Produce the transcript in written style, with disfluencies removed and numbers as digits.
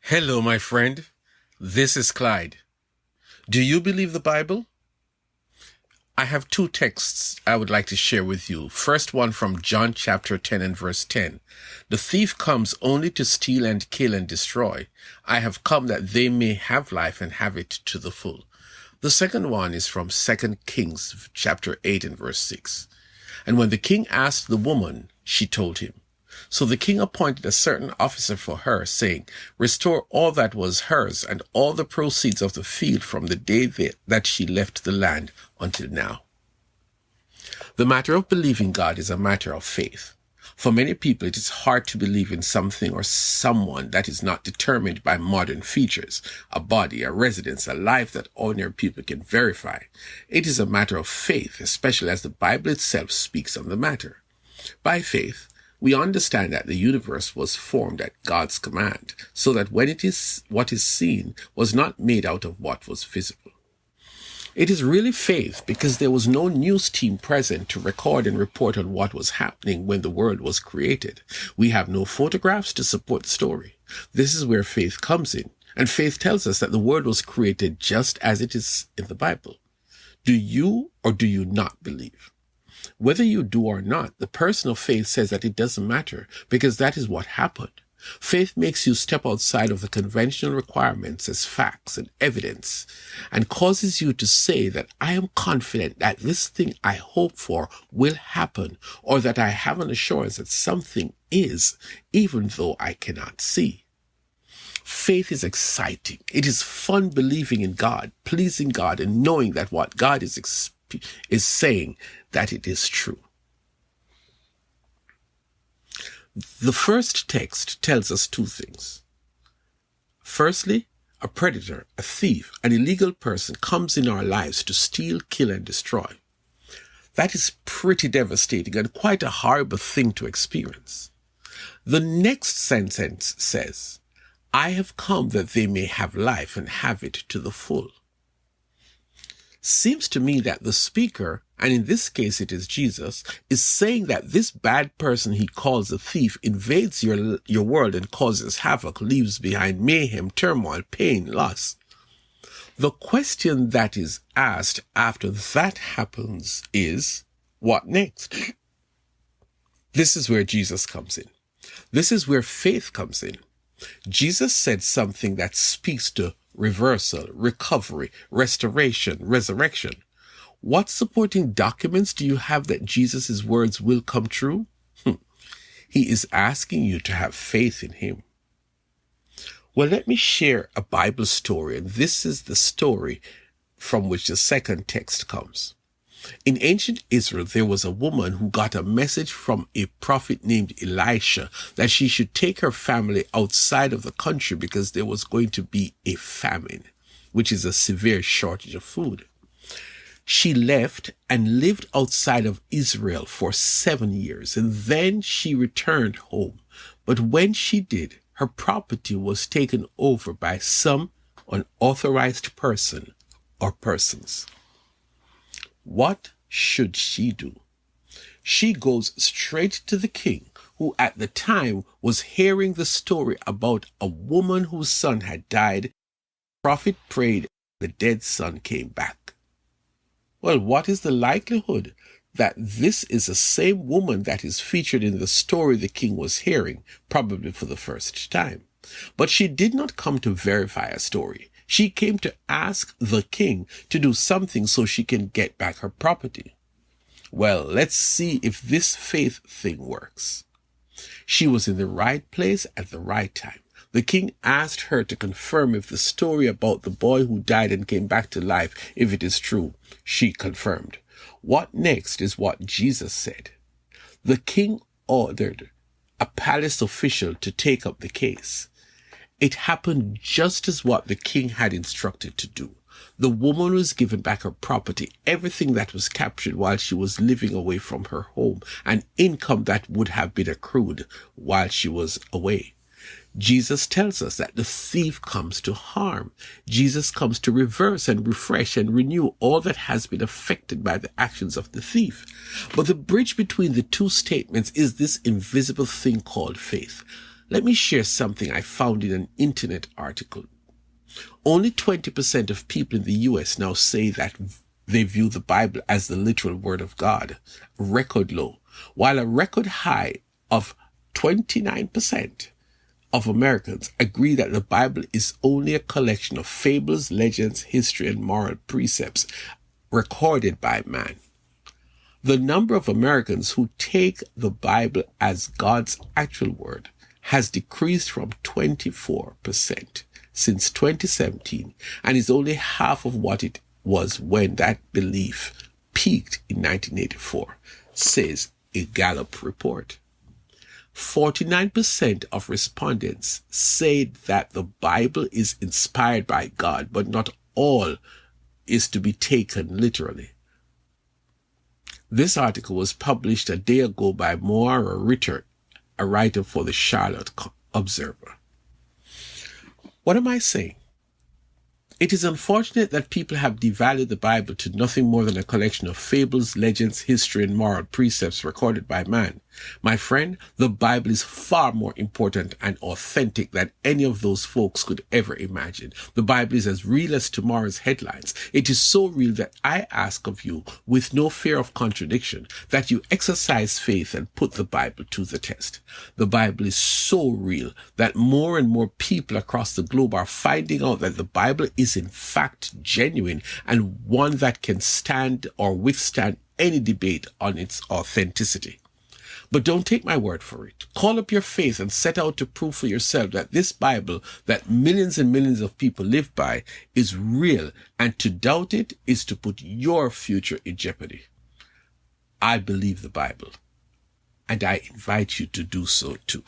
Hello, my friend. This is Clyde. Do you believe the Bible? I have two texts I would like to share with you. First one from John chapter 10 and verse 10. The thief comes only to steal and kill and destroy. I have come that they may have life and have it to the full. The second one is from 2 Kings chapter 8 and verse 6. And when the king asked the woman, she told him. So the king appointed a certain officer for her, saying, Restore all that was hers and all the proceeds of the field from the day that she left the land until now. The matter of believing God is a matter of faith. For many people, it is hard to believe in something or someone that is not determined by modern features, a body, a residence, a life that ordinary people can verify. It is a matter of faith, especially as the Bible itself speaks on the matter. By faith, we understand that the universe was formed at God's command, so that what is seen was not made out of what was visible. It is really faith because there was no news team present to record and report on what was happening when the world was created. We have no photographs to support the story. This is where faith comes in, and faith tells us that the world was created just as it is in the Bible. Do you or do you not believe? Whether you do or not, the person of faith says that it doesn't matter because that is what happened. Faith makes you step outside of the conventional requirements as facts and evidence and causes you to say that I am confident that this thing I hope for will happen, or that I have an assurance that something is, even though I cannot see. Faith is exciting. It is fun believing in God, pleasing God, and knowing that what God is saying that it is true. The first text tells us two things. Firstly, a predator, a thief, an illegal person comes in our lives to steal, kill, and destroy. That is pretty devastating and quite a horrible thing to experience. The next sentence says, I have come that they may have life and have it to the full. Seems to me that the speaker, and in this case it is Jesus, is saying that this bad person he calls a thief invades your world and causes havoc, leaves behind mayhem, turmoil, pain, loss. The question that is asked after that happens is, what next? This is where Jesus comes in. This is where faith comes in. Jesus said something that speaks to reversal, recovery, restoration, resurrection. What supporting documents do you have that Jesus' words will come true? He is asking you to have faith in him. Well, let me share a Bible story, and this is the story from which the second text comes. In ancient Israel, there was a woman who got a message from a prophet named Elisha that she should take her family outside of the country because there was going to be a famine, which is a severe shortage of food. She left and lived outside of Israel for 7 years, and then she returned home. But when she did, her property was taken over by some unauthorized person or persons. What should she do? She goes straight to the king, who at the time was hearing the story about a woman whose son had died. The prophet prayed, the dead son came back. Well, what is the likelihood that this is the same woman that is featured in the story the king was hearing, probably for the first time? But she did not come to verify a story. She came to ask the king to do something so she can get back her property. Well, let's see if this faith thing works. She was in the right place at the right time. The king asked her to confirm if the story about the boy who died and came back to life, if it is true. She confirmed. What next is what Jesus said. The king ordered a palace official to take up the case. It happened just as what the king had instructed to do. The woman was given back her property, everything that was captured while she was living away from her home, and income that would have been accrued while she was away. Jesus tells us that the thief comes to harm. Jesus comes to reverse and refresh and renew all that has been affected by the actions of the thief. But the bridge between the two statements is this invisible thing called faith. Let me share something I found in an internet article. Only 20% of people in the US now say that they view the Bible as the literal word of God, record low, while a record high of 29% of Americans agree that the Bible is only a collection of fables, legends, history, and moral precepts recorded by man. The number of Americans who take the Bible as God's actual word has decreased from 24% since 2017 and is only half of what it was when that belief peaked in 1984, says a Gallup report. 49% of respondents said that the Bible is inspired by God, but not all is to be taken literally. This article was published a day ago by Moira Ritter, a writer for the Charlotte Observer. What am I saying? It is unfortunate that people have devalued the Bible to nothing more than a collection of fables, legends, history, and moral precepts recorded by man. My friend, the Bible is far more important and authentic than any of those folks could ever imagine. The Bible is as real as tomorrow's headlines. It is so real that I ask of you, with no fear of contradiction, that you exercise faith and put the Bible to the test. The Bible is so real that more and more people across the globe are finding out that the Bible is in fact genuine and one that can stand or withstand any debate on its authenticity. But don't take my word for it. Call up your faith and set out to prove for yourself that this Bible that millions and millions of people live by is real, and to doubt it is to put your future in jeopardy. I believe the Bible, and I invite you to do so too.